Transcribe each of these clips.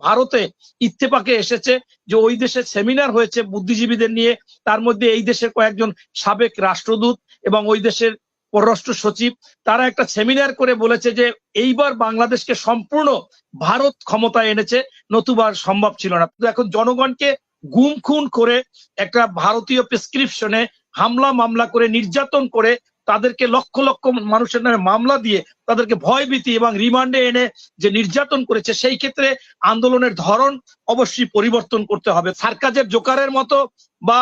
ভারতে ইত্তেফাকে এসেছে যে ওই দেশে সেমিনার হয়েছে বুদ্ধিজীবীদের নিয়ে, তার মধ্যে এই দেশের কয়েকজন সাবেক রাষ্ট্রদূত এবং ওই দেশের পররাষ্ট্র সচিব, তারা একটা সেমিনার করে বলেছে যে এইবার বাংলাদেশকে সম্পূর্ণ ভারত ক্ষমতায় এনেছে, নতুবা সম্ভব ছিল না। তো এখন জনগণকে গুম খুন করে একটা ভারতীয় প্রেসক্রিপশনে হামলা মামলা করে নির্যাতন করে তাদেরকে লক্ষ লক্ষ মানুষের নামে মামলা দিয়ে তাদেরকে ভয়ভীতি এবং রিমান্ডে এনে যে নির্যাতন করেছে, সেই ক্ষেত্রে আন্দোলনের ধরন অবশ্যই পরিবর্তন করতে হবে। সার্কাসের জোকারের মতো বা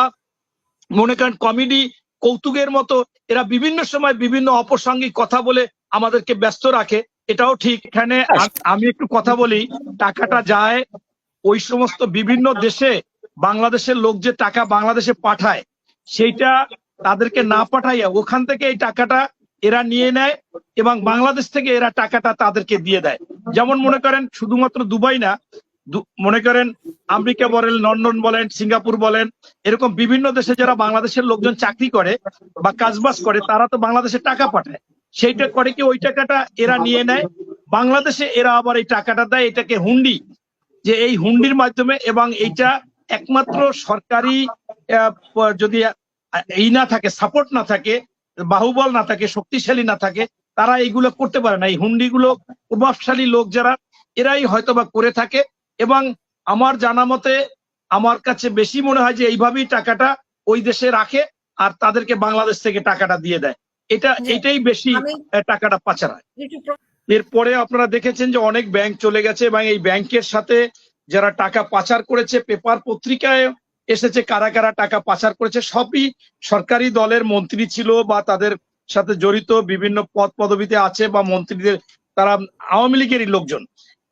মনে করেন কমেডি কৌতুকের মতো এরা বিভিন্ন সময় বিভিন্ন অপ্রাসঙ্গিক কথা বলে আমাদেরকে ব্যস্ত রাখে, এটাও ঠিক। এখানে আমি একটু কথা বলি, টাকাটা যায় ওই সমস্ত বিভিন্ন দেশে, বাংলাদেশের লোক যে টাকা বাংলাদেশে পাঠায় সেইটা তাদেরকে না পাঠাইয়া ওখান থেকে এই টাকাটা এরা নিয়ে নেয় এবং বাংলাদেশ থেকে এরা টাকাটা তাদেরকে দিয়ে দেয়। যেমন মনে করেন শুধুমাত্র দুবাই না, মনে করেন আমেরিকা বলেন, লন্ডন বলেন, সিঙ্গাপুর বলেন, এরকম বিভিন্ন দেশে যারা বাংলাদেশের লোকজন চাকরি করে বা কাজবাজ করে তারা তো বাংলাদেশে টাকা পাঠায়। সেইটা করে কি ওই টাকাটা এরা নিয়ে নেয়, বাংলাদেশে এরা আবার এই টাকাটা দেয়, এটাকে হুন্ডি, যে এই হুন্ডির মাধ্যমে। এবং এইটা একমাত্র সরকারি যদি এই না থাকে, সাপোর্ট না থাকে, বাহুবল না থাকে, শক্তিশালী না থাকে, তারা এইগুলো করতে পারে না। এই হুন্ডিগুলো প্রভাবশালী লোক যারা, এরাই হয়তোবা করে থাকে। এবং আমার জানা মতে আমার কাছে বেশি মনে হয় যে এইভাবেই টাকাটা ওই দেশে রাখে আর তাদেরকে বাংলাদেশ থেকে টাকাটা দিয়ে দেয়, এটাই বেশি টাকাটা পাচার হয়। এরপরে আপনারা দেখেছেন যে অনেক ব্যাংক চলে গেছে এবং এই ব্যাংকের সাথে যারা টাকা পাচার করেছে, পেপার পত্রিকায় এসেছে কারা কারা টাকা পাচার করেছে, সবই সরকারি দলের মন্ত্রী ছিল বা তাদের সাথে জড়িত বিভিন্ন পদ পদবিতে আছে বা মন্ত্রীদের, তারা আওয়ামী লীগেরই লোকজন,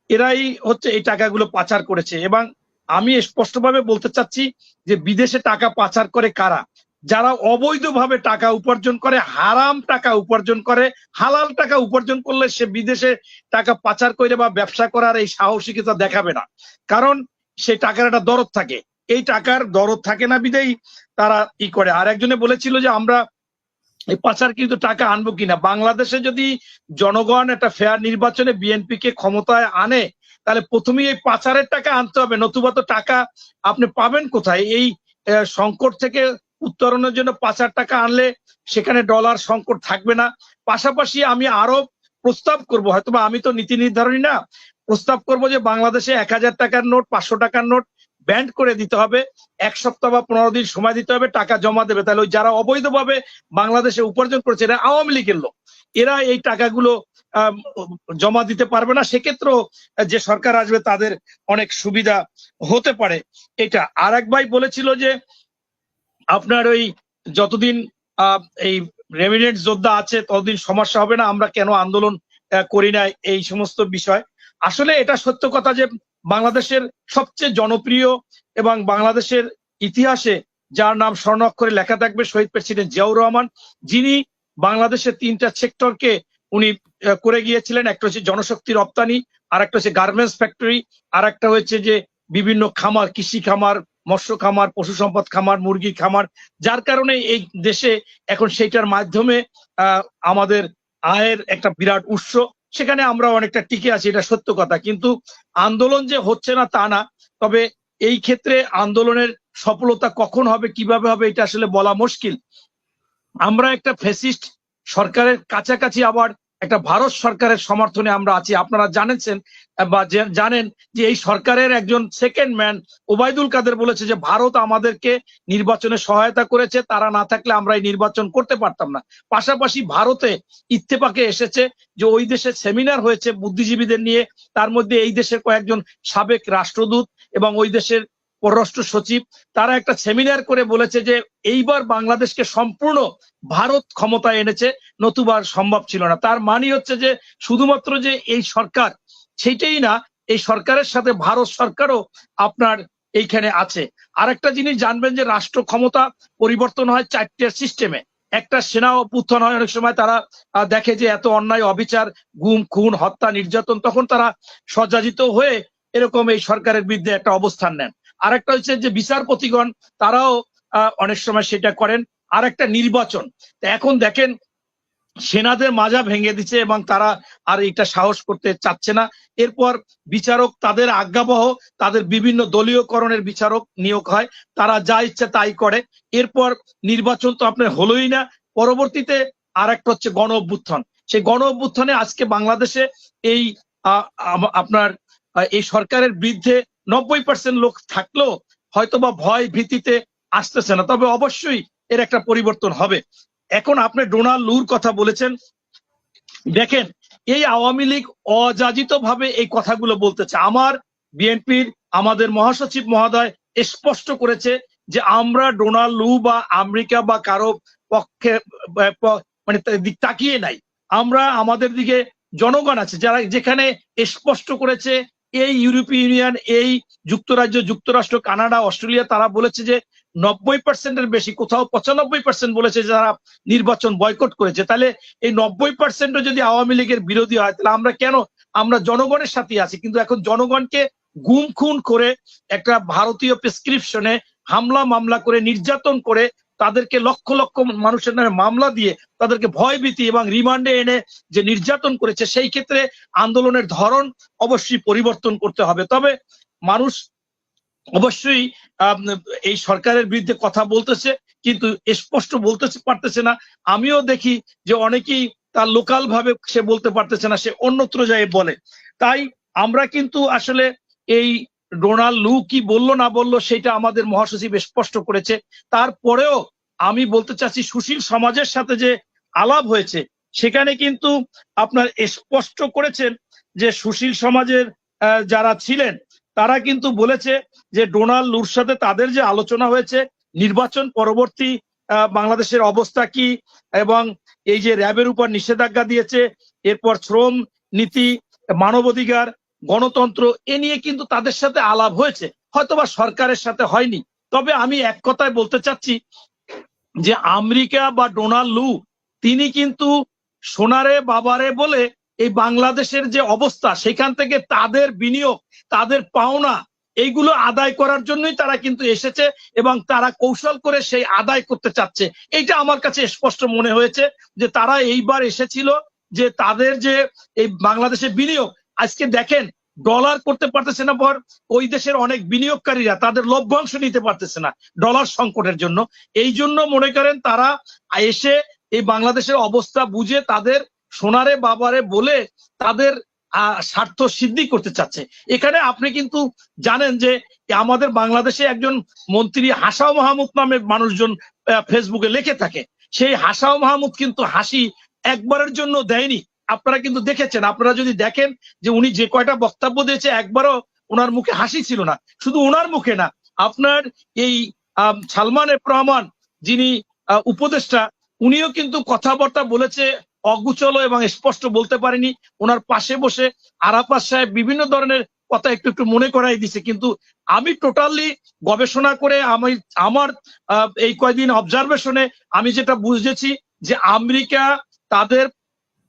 এরাই হচ্ছে এই টাকাগুলো পাচার করেছে। এবং আমি স্পষ্টভাবে বলতে চাচ্ছি যে বিদেশে টাকা পাচার করে কারা, যারা অবৈধভাবে টাকা উপার্জন করে, হারাম টাকা উপার্জন করে, হালাল টাকা উপার্জন করলে সে বিদেশে টাকা পাচার করে বা ব্যবসা করার এই সাহসিকতা দেখাবে না, কারণ সেই টাকার একটা দরদ থাকে। এই টাকার দরদ থাকে না বিদেই তারা ই করে। আর একজনে বলেছিল যে আমরা এই পাচার কিন্তু টাকা আনবো কিনা, বাংলাদেশে যদি জনগণ একটা ফেয়ার নির্বাচনে বিএনপি কে ক্ষমতায় আনে তাহলে প্রথমেই এই পাচারের টাকা আনতে হবে, নতুবা তো টাকা আপনি পাবেন কোথায়? এই সংকট থেকে উত্তরণের জন্য পাচার টাকা আনলে সেখানে ডলার সংকট থাকবে না। পাশাপাশি আমি আরো প্রস্তাব করব, হয়তোবা আমি তো নীতি নির্ধারণী না, প্রস্তাব করব যে বাংলাদেশে 1000 টাকার নোট, 500 টাকার নোট ব্যান্ড করে দিতে হবে, 1 সপ্তাহ বা 15 দিন সময় দিতে হবে, টাকা জমা দেবে। তাহলে ওই যারা অবৈধভাবে বাংলাদেশে উপার্জন করেছে, এরা আওয়ামী লীগের লোক, এরা এই টাকাগুলো জমা দিতে পারবে না, সেক্ষেত্রেও যে সরকার আসবে তাদের অনেক সুবিধা হতে পারে। এটা আর এক ভাই বলেছিল যে আপনার ওই যতদিন এই রেমিডেন্স যোদ্ধা আছে ততদিন সমস্যা হবে না, আমরা কেন আন্দোলন করি না, এই সমস্ত বিষয়। আসলে এটা সত্য কথা যে বাংলাদেশের সবচেয়ে জনপ্রিয় এবং বাংলাদেশের ইতিহাসে যার নাম স্বর্ণাক্ষরে লেখা থাকবে শহীদ প্রেসিডেন্ট জিয়াউর রহমান, যিনি বাংলাদেশের 3টা সেক্টরকে উনি করে গিয়েছিলেন। একটা হচ্ছে জনশক্তি রপ্তানি, আর একটা হচ্ছে গার্মেন্টস ফ্যাক্টরি, আর একটা হচ্ছে যে বিভিন্ন খামার, কৃষি খামার, মৎস্য খামার, পশু সম্পদ খামার, মুরগি খামার, যার কারণে এই দেশে এখন সেইটার মাধ্যমে আমাদের আয়ের একটা বিরাট উৎস, সেখানে আমরা অনেকটা টিকে আছি, এটা সত্য কথা। কিন্তু আন্দোলন যে হচ্ছে না তা না, তবে এই ক্ষেত্রে আন্দোলনের সফলতা কখন হবে, কিভাবে হবে, এটা আসলে বলা মুশকিল। আমরা একটা ফ্যাসিস্ট সরকারের কাছাকাছি আবার একটা ভারত সরকারের সমর্থনে আমরা আছি। আপনারা জানেন বা জানেন যে এই সরকারের একজন সেকেন্ড ম্যান ওবায়দুল কাদের বলেছে যে ভারত আমাদেরকে নির্বাচনে সহায়তা করেছে, তারা না থাকলে আমরা এই নির্বাচন করতে পারতাম না। পাশাপাশি ভারতে ইত্তেফাকে এসেছে যে ওই দেশে সেমিনার হয়েছে বুদ্ধিজীবীদের নিয়ে, তার মধ্যে এই দেশের কয়েকজন সাবেক রাষ্ট্রদূত এবং ওই দেশের পররাষ্ট্র সচিব, তারা একটা সেমিনার করে বলেছে যে এইবার বাংলাদেশকে সম্পূর্ণ ভারত ক্ষমতায় এনেছে, নতুবা সম্ভব ছিল না। তার মানে হচ্ছে যে শুধুমাত্র যে এই সরকার সেইটাই না, এই সরকারের সাথে ভারত সরকারও আপনার এইখানে আছে। আর একটা জিনিস জানবেন যে রাষ্ট্র ক্ষমতা পরিবর্তন হয় 4টে সিস্টেমে। একটা সেনা অভ্যুত্থান হয়, অনেক সময় তারা দেখে যে এত অন্যায় অবিচার, গুম খুন হত্যা নির্যাতন, তখন তারা সজ্জাজিত হয়ে এরকম এই সরকারের বিরুদ্ধে একটা অবস্থান নেন। আরেকটা হচ্ছে যে বিচারপতিগণ, তারাও অনেক সময় সেটা করেন। আর একটা নির্বাচন। এখন দেখেন সেনাদের মাজা ভেঙে দিচ্ছে এবং তারা আর এটা সাহস করতে চাচ্ছে না। এরপর বিচারক তাদের আজ্ঞাবহ তাদের বিভিন্ন দলীয়করণের বিচারক নিয়োগ হয়, তারা যা ইচ্ছা তাই করে। এরপর নির্বাচন তো আপনার হলোই না। পরবর্তীতে আর একটা হচ্ছে গণ অভ্যুত্থান। সেই গণ অভ্যুত্থানে আজকে বাংলাদেশে এই আপনার এই সরকারের বিরুদ্ধে 90% লোক থাকলেও হয়তোবা ভয় ভীতিতে আসতেছে না, তবে অবশ্যই এর একটা পরিবর্তন হবে। এখন আপনি ডোনাল্ড লুর কথা বলেছেন, দেখেন এই আওয়ামী লীগ অযাচিত ভাবে এই কথাগুলো বলতেছে। আমার বিএনপির আমাদের মহাসচিব মহোদয় স্পষ্ট করেছে যে আমরা ডোনাল্ড লু বা আমেরিকা বা কারো পক্ষে মানে দিক তাকিয়ে নাই। আমরা আমাদের দিকে জনগণ আছে যারা, যেখানে স্পষ্ট করেছে এই ইউরোপীয় ইউনিয়ন, এই যুক্তরাজ্য, যুক্তরাষ্ট্র, কানাডা, অস্ট্রেলিয়া, তারা বলেছে যে 90%-এর বেশি, কোথাও 95% বলেছে যারা নির্বাচন বয়কট করেছে। তাহলে এই 90%ও যদি আওয়ামী লীগের বিরোধী হয়, তাহলে আমরা কেন? আমরা জনগণের সাথে আছি। কিন্তু এখন জনগণকে গুম খুন করে একটা ভারতীয় প্রেসক্রিপশনে হামলা মামলা করে নির্যাতন করে তাদেরকে লক্ষ লক্ষ মানুষের নামে মামলা দিয়ে তাদেরকে ভয়ভীতি এবং রিমান্ডে এনে যে নির্যাতন করেছে, সেই ক্ষেত্রে আন্দোলনের ধরন অবশ্যই পরিবর্তন করতে হবে। তবে মানুষ অবশ্যই এই সরকারের বিরুদ্ধে কথা বলতেছে, কিন্তু স্পষ্ট বলতে পারতেছে না। আমিও দেখি যে অনেকেই তার লোকাল ভাবে সে বলতে পারতেছে না, সে অন্যত্র যায় বলে। তাই আমরা কিন্তু আসলে এই ডোনাল্ড লু কি বললো না বললো সেটা আমাদের মহাসচিব স্পষ্ট করেছে। তারপরেও আমি বলতে চাচ্ছি সুশীল সমাজের সাথে যে আলাপ হয়েছে সেখানে কিন্তু আপনার স্পষ্ট করেছেন যে সুশীল সমাজের যারা ছিলেন তারা কিন্তু বলেছে যে ডোনাল্ড লুর সাথে তাদের যে আলোচনা হয়েছে নির্বাচন পরবর্তী বাংলাদেশের অবস্থা কি, এবং এই যে র্যাবের উপর নিষেধাজ্ঞা দিয়েছে, এরপর শ্রম নীতি, মানবাধিকার, গণতন্ত্র, এ নিয়ে কিন্তু তাদের সাথে আলাপ হয়েছে, হয়তোবা সরকারের সাথে হয়নি। তবে আমি এক কথায় বলতে চাচ্ছি যে আমেরিকা বা ডোনাল্ড লু তিনি কিন্তু সোনারে বাবারে বলে এই বাংলাদেশের যে অবস্থা সেখান থেকে তাদের বিনিয়োগ, তাদের পাওনা, এইগুলো আদায় করার জন্যই তারা কিন্তু এসেছে এবং তারা কৌশল করে সেই আদায় করতে চাচ্ছে। এইটা আমার কাছে স্পষ্ট মনে হয়েছে যে তারা এইবার এসেছিল যে তাদের যে এই বাংলাদেশে বিনিয়োগ, আজকে দেখেন ডলার করতে পারতেছে না, পর ওই দেশের অনেক বিনিয়োগকারীরা তাদের লভ্যাংশ নিতে পারতেছে না ডলার সংকটের জন্য। এই জন্য মনে করেন তারা এসে এই বাংলাদেশের অবস্থা বুঝে তাদের সোনারে বাবারে বলে তাদের স্বার্থ সিদ্ধি করতে চাচ্ছে। এখানে আপনি কিন্তু জানেন যে আমাদের বাংলাদেশে একজন মন্ত্রী হাসাও মাহমুদ নামে মানুষজন ফেসবুকে লিখে থাকে। সেই হাসাও মাহমুদ কিন্তু হাসি একবারের জন্য দেয়নি। আপনারা কিন্তু দেখেছেন, আপনারা যদি দেখেন যে উনি যে কয়টা বক্তব্য দিয়েছে একবারও ওনার মুখে হাসি ছিল না। শুধু ওনার মুখে না, আপনার এই সালমান এফ রহমান যিনি উপদেষ্টা, উনিও কিন্তু কথাবার্তা বলেছে অগুচল এবং স্পষ্ট বলতে পারেনি। ওনার পাশে বসে আরাফাত সাহেব বিভিন্ন ধরনের কথা একটু একটু মনে করাই দিছে। কিন্তু আমি টোটালি গবেষণা করে আমি আমার এই কয়দিন অবজারভেশনে আমি যেটা বুঝেছি যে আমেরিকা তাদের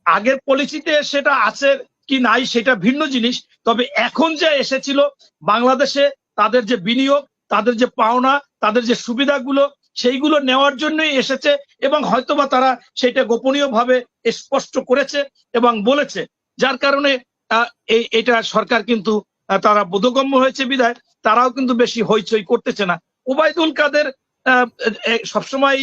আগের পলিসিতে সেটা আছে কি নাই সেটা ভিন্ন জিনিস, তবে এখন যা এসেছিল বাংলাদেশে তাদের যে বিনিয়োগ, তাদের যে পাওনা, তাদের যে সুবিধাগুলো, সেইগুলো নেওয়ার জন্যই এসেছে এবং হয়তোবা তারা সেটা গোপনীয় ভাবে স্পষ্ট করেছে এবং বলেছে, যার কারণে এটা সরকার কিন্তু তারা বোধগম্য হয়েছে বিধায় তারাও কিন্তু বেশি হইচই করতেছে না। ওবায়দুল কাদের সবসময়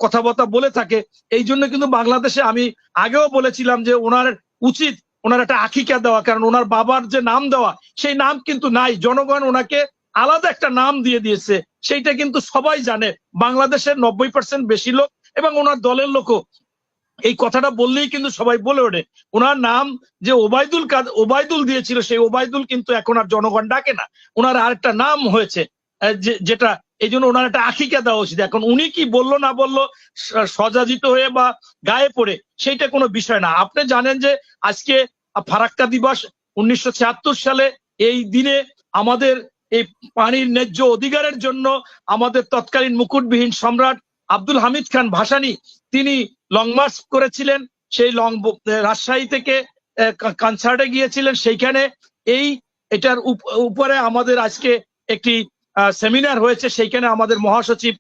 কথাবার্তা বলে থাকে, এই জন্য কিন্তু বাংলাদেশে আমি আগেও বলেছিলাম যে ওনার উচিত ওনার একটা আকিকা দেওয়া, কারণ ওনার বাবার যে নাম দেওয়া সেই নাম কিন্তু নাই, জনগণ ওনাকে আলাদা একটা নাম দিয়ে দিয়েছে, সেইটা কিন্তু সবাই জানে, বাংলাদেশের 90% বেশি লোক এবং ওনার দলের লোকও এই কথাটা বললেই কিন্তু সবাই বলে ওঠে। ওনার নাম যে ওবায়দুল দিয়েছিল সেই ওবায়দুল কিন্তু এখন আর জনগণ ডাকে না, ওনার আরেকটা নাম হয়েছে যেটা, এই জন্য ওনার একটা আকিকা দেওয়া উচিত। এখন উনি কি বললো না বললো সজাজিত হয়ে বা গায়ে পড়ে সেইটা কোনো বিষয় না। আপনি জানেন যে আজকে ফারাক্কা দিবস 1976 সালে এই দিনে আমাদের এই পানির ন্যায্য অধিকারের জন্য আমাদের তৎকালীন মুকুটবিহীন সম্রাট আব্দুল হামিদ খান ভাসানী তিনি লং মার্চ করেছিলেন, সেই রাজশাহী থেকে কনসার্টে গিয়েছিলেন। সেইখানে এটার উপরে আমাদের আজকে একটি সেমিনার হয়েছে, সেইখানে আমাদের মহাসচিব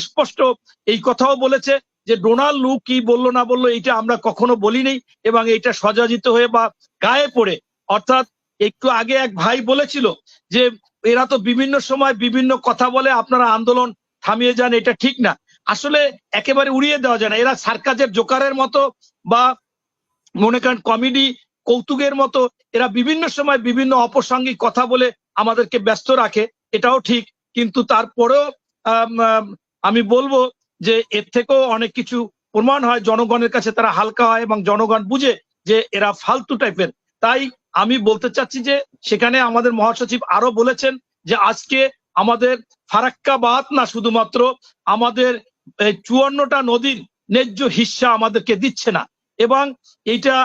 স্পষ্ট এই কথাও বলেছে যে ডোনাল্ড লু কি বললো না বললো এটা আমরা কখনো বলিনি, এবং এটা সজাজিত হয়ে বা গায়ে পড়ে, অর্থাৎ একটু আগে এক ভাই বলেছিল যে এরা তো বিভিন্ন সময় বিভিন্ন কথা বলে, আপনারা আন্দোলন থামিয়ে যান, এটা ঠিক না। আসলে একেবারে উড়িয়ে দেওয়া যায় না, এরা সার্কাসের জোকারের মতো বা মনে করেন কমেডি কৌতুকের মতো এরা বিভিন্ন সময় বিভিন্ন অপ্রাসঙ্গিক কথা বলে আমাদেরকে ব্যস্ত রাখে, এটাও ঠিক। কিন্তু তারপরেও আমি বলবো যে এর থেকেও অনেক কিছু প্রমাণ হয়, জনগণের কাছে তারা হালকা হয় এবং জনগণ বুঝে যে এরা ফালতু টাইপের। তাই আমি বলতে চাচ্ছি যে সেখানে আমাদের মহাসচিব আরো বলেছেন যে আজকে আমাদের ফারাক্কা বাদ না, শুধুমাত্র আমাদের 54টা নদীর ন্যায্য হিস্সা আমাদেরকে দিচ্ছে না। এবং এইটা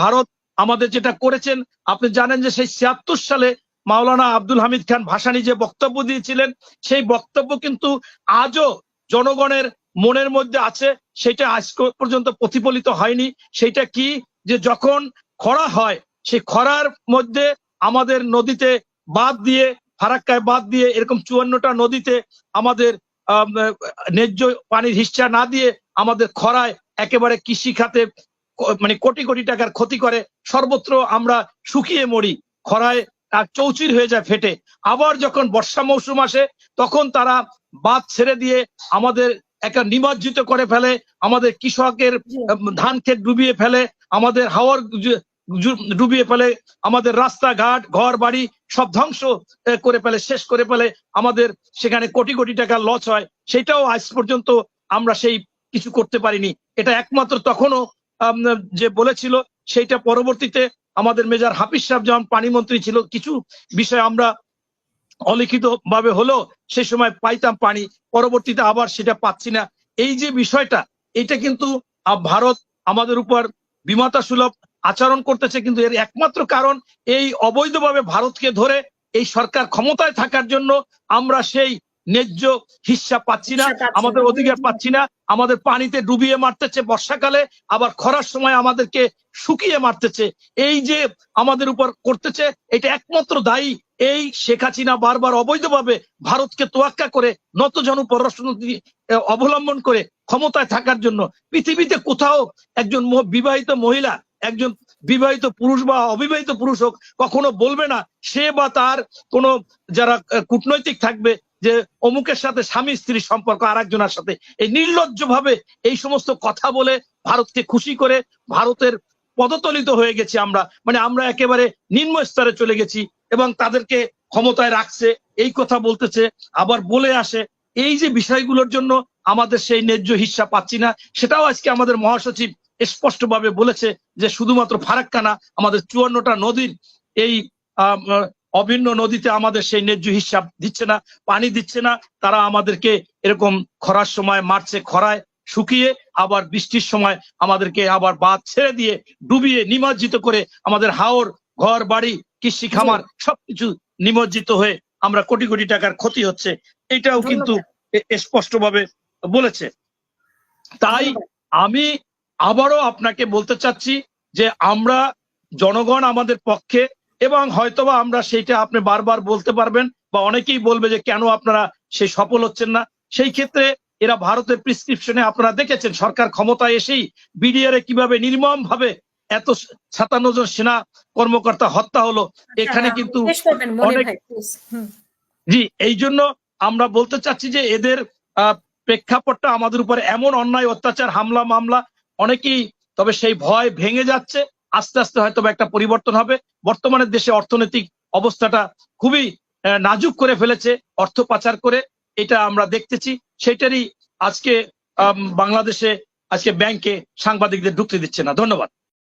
ভারত আমাদের যেটা করেছেন, আপনি জানেন যে সেই 76 সালে মাওলানা আব্দুল হামিদ খান ভাসানী যে বক্তব্য দিয়েছিলেন, সেই বক্তব্য কিন্তু আজও জনগণের মনের মধ্যে আছে, সেটা আজ পর্যন্ত প্রতিফলিত হয়নি। সেটা কি, যে যখন খরা হয় সেই খরার মধ্যে আমাদের নদীতে বাদ দিয়ে, ফারাক্কায় বাদ দিয়ে এরকম 54টা নদীতে আমাদের ন্যায্য পানির হিস্সা না দিয়ে আমাদের খরায় একেবারে কৃষি খাতে মানে কোটি কোটি টাকার ক্ষতি করে, সর্বত্র আমরা শুকিয়ে মরি, খরায় আর চৌচির হয়ে যায় ফেটে। আবার যখন বর্ষা মৌসুম আসে তখন তারা বাঁধ ছেড়ে দিয়ে আমাদের একটা নিমজ্জিত করে ফেলে, আমাদের কৃষকের ধান ক্ষেত ডুবিয়ে ফেলে, আমাদের হাওর ডুবিয়ে ফেলে, আমাদের রাস্তাঘাট ঘর বাড়ি সব ধ্বংস করে ফেলে, শেষ করে ফেলে, আমাদের সেখানে কোটি কোটি টাকা লস হয়। সেটাও আজ পর্যন্ত আমরা সেই কিছু করতে পারিনি। এটা একমাত্র তখনও যে বলেছিল, সেইটা পরবর্তীতে আমাদের মেজর হাফিজ সাহেব যখন পানি মন্ত্রী ছিল, কিছু বিষয় আমরা অলিখিত ভাবে হলো সেই সময় পাইতাম পানি, পরবর্তীতে আবার সেটা পাচ্ছি না। এই যে বিষয়টা, এটা কিন্তু ভারত আমাদের উপর বিমাতা সুলভ আচরণ করতেছে, কিন্তু এর একমাত্র কারণ এই অবৈধভাবে ভারতকে ধরে এই সরকার ক্ষমতায় থাকার জন্য আমরা সেই ন্যায্য হিস্সা পাচ্ছি না, আমাদের অধিকার পাচ্ছি না। আমাদের পানিতে ডুবিয়ে মারতেছে বর্ষাকালে, আবার খরার সময় আমাদেরকে শুকিয়ে মারতেছে। এই যে আমাদের উপর করতেছে, এটা একমাত্র দায়ী এই শেখ হাসিনা বারবার অবৈধভাবে ভারতকে তোয়াক্কা করে নতজানু পররাষ্ট্রনীতি অবলম্বন করে ক্ষমতায় থাকার জন্য। পৃথিবীতে কোথাও একজন বিবাহিত মহিলা, একজন বিবাহিত পুরুষ বা অবিবাহিত পুরুষ হোক, কখনো বলবে না সে বা তার কোনো যারা কূটনৈতিক থাকবে যে অমুকের সাথে স্বামী স্ত্রীর সম্পর্ক আর একজনের সাথে। এই নির্লজ্জ ভাবে এই সমস্ত কথা বলে ভারতকে খুশি করে ভারতের পদতলিত হয়ে গেছি আমরা, মানে আমরা একেবারে নিম্ন স্তরে চলে গেছি এবং তাদেরকে ক্ষমতায় রাখছে এই কথা বলতেছে, আবার বলে আসে। এই যে বিষয়গুলোর জন্য আমাদের সেই ন্যায্য হিস্সা পাচ্ছি না, সেটাও আজকে আমাদের মহাসচিব স্পষ্টভাবে বলেছে যে শুধুমাত্র ফারাক্কা না, আমাদের 54টা নদীর এই অভিন্ন নদীতে আমাদের সেই ন্যায্য হিসাব দিচ্ছে না, পানি দিচ্ছে না। তারা আমাদেরকে এরকম খরার সময় মারছে, খরায় শুকিয়ে, আবার বৃষ্টির সময় আমাদেরকে আবার বাঁধ ছেড়ে দিয়ে ডুবিয়ে নিমজ্জিত করে আমাদের হাওর ঘর বাড়ি কৃষি খামার সবকিছু নিমজ্জিত হয়ে আমরা কোটি কোটি টাকার ক্ষতি হচ্ছে, এটাও কিন্তু স্পষ্টভাবে বলেছে। তাই আমি আবারও আপনাকে বলতে চাচ্ছি যে আমরা জনগণ আমাদের পক্ষে, এবং হয়তোবা আমরা সেইটা আপনি বারবার বলতে পারবেন বা অনেকেই বলবে যে কেন আপনারা সেই সফল হচ্ছেন না। সেই ক্ষেত্রে এরা ভারতের প্রেসক্রিপশনে আপনারা দেখেছেন সরকার ক্ষমতায় এসেই বিডিআর কিভাবে নির্মম ভাবে এত 57 জন সেনা কর্মকর্তা হত্যা হলো। এখানে কিন্তু অনেক জি, এই জন্য আমরা বলতে চাচ্ছি যে এদের প্রেক্ষাপটটা আমাদের উপর এমন অন্যায় অত্যাচার হামলা মামলা অনেকেই, তবে সেই ভয় ভেঙে যাচ্ছে, আস্তে আস্তে হয়তো একটা পরিবর্তন হবে। বর্তমানে দেশে অর্থনৈতিক অবস্থাটা খুবই নাজুক করে ফেলেছে অর্থ পাচার করে, এটা আমরা দেখতেছি। সেটারই আজকে বাংলাদেশে আজকে ব্যাংকে সাংবাদিকদের ঢুকতে দিচ্ছে না। ধন্যবাদ।